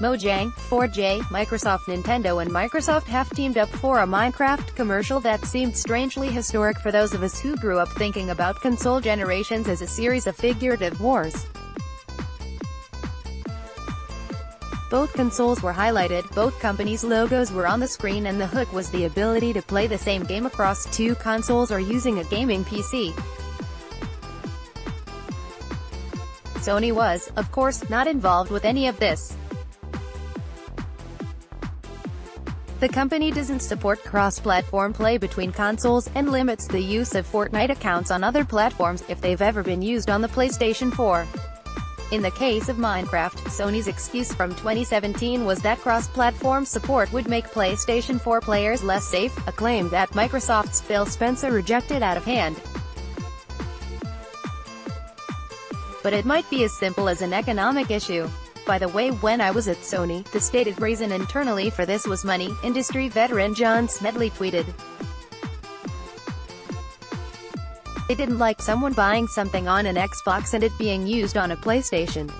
Mojang, 4J, Microsoft, Nintendo and Microsoft have teamed up for a Minecraft commercial that seemed strangely historic for those of us who grew up thinking about console generations as a series of figurative wars. Both consoles were highlighted, both companies' logos were on the screen, and the hook was the ability to play the same game across two consoles or using a gaming PC. Sony was, of course, not involved with any of this. The company doesn't support cross-platform play between consoles, and limits the use of Fortnite accounts on other platforms, if they've ever been used on the PlayStation 4. In the case of Minecraft, Sony's excuse from 2017 was that cross-platform support would make PlayStation 4 players less safe, a claim that Microsoft's Phil Spencer rejected out of hand. But it might be as simple as an economic issue. By the way, when I was at Sony, the stated reason internally for this was money, industry veteran John Smedley tweeted. They didn't like someone buying something on an Xbox and it being used on a PlayStation.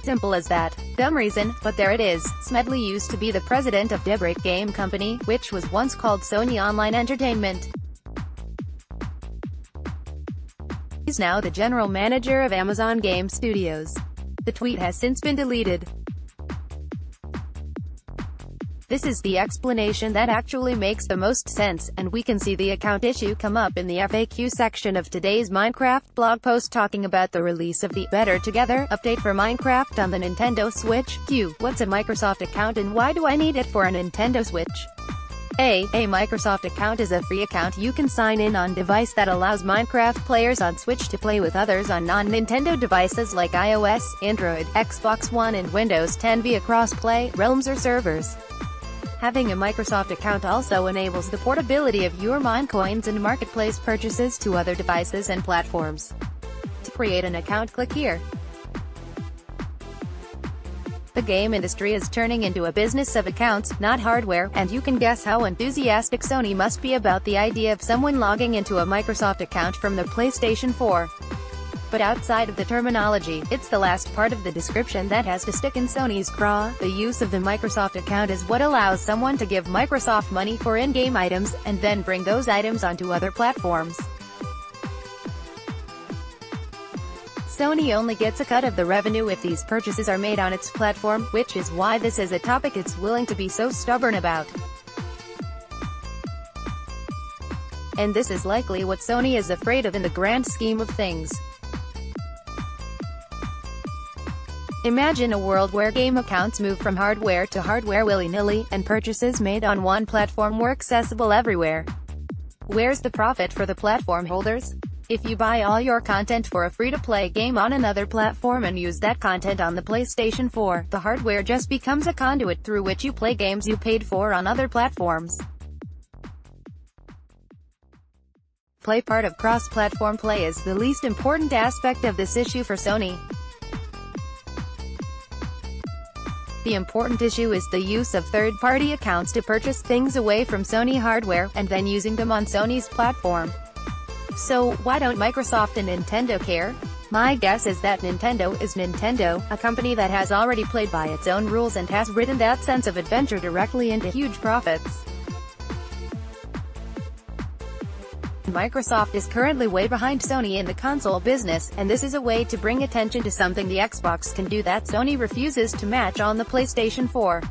Simple as that. Dumb reason, but there it is. Smedley used to be the president of Daybreak Game Company, which was once called Sony Online Entertainment. He's now the general manager of Amazon Game Studios. The tweet has since been deleted. This is the explanation that actually makes the most sense, and we can see the account issue come up in the FAQ section of today's Minecraft blog post talking about the release of the Better Together update for Minecraft on the Nintendo Switch. Q. What's a Microsoft account and why do I need it for a Nintendo Switch? A Microsoft account is a free account you can sign in on device that allows Minecraft players on Switch to play with others on non-Nintendo devices like iOS, Android, Xbox One and Windows 10 via cross-play, realms or servers. Having a Microsoft account also enables the portability of your Minecoins and marketplace purchases to other devices and platforms. To create an account, click here. The game industry is turning into a business of accounts, not hardware, and you can guess how enthusiastic Sony must be about the idea of someone logging into a Microsoft account from the PlayStation 4. But outside of the terminology, it's the last part of the description that has to stick in Sony's craw. The use of the Microsoft account is what allows someone to give Microsoft money for in-game items, and then bring those items onto other platforms. Sony only gets a cut of the revenue if these purchases are made on its platform, which is why this is a topic it's willing to be so stubborn about. And this is likely what Sony is afraid of in the grand scheme of things. Imagine a world where game accounts move from hardware to hardware willy-nilly, and purchases made on one platform were accessible everywhere. Where's the profit for the platform holders? If you buy all your content for a free-to-play game on another platform and use that content on the PlayStation 4, the hardware just becomes a conduit through which you play games you paid for on other platforms. Play part of cross-platform play is the least important aspect of this issue for Sony. The important issue is the use of third-party accounts to purchase things away from Sony hardware, and then using them on Sony's platform. So, why don't Microsoft and Nintendo care? My guess is that Nintendo is Nintendo, a company that has already played by its own rules and has ridden that sense of adventure directly into huge profits. Microsoft is currently way behind Sony in the console business, and this is a way to bring attention to something the Xbox can do that Sony refuses to match on the PlayStation 4.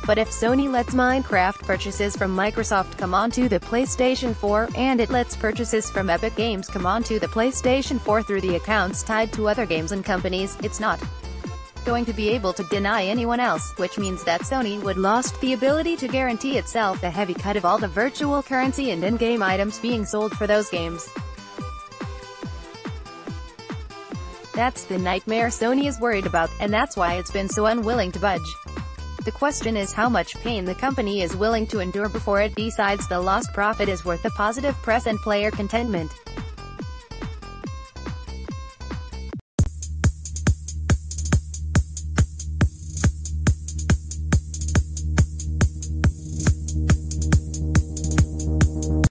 But if Sony lets Minecraft purchases from Microsoft come onto the PlayStation 4, and it lets purchases from Epic Games come onto the PlayStation 4 through the accounts tied to other games and companies, it's not going to be able to deny anyone else, which means that Sony would lost the ability to guarantee itself a heavy cut of all the virtual currency and in-game items being sold for those games. That's the nightmare Sony is worried about, and that's why it's been so unwilling to budge. The question is how much pain the company is willing to endure before it decides the lost profit is worth the positive press and player contentment.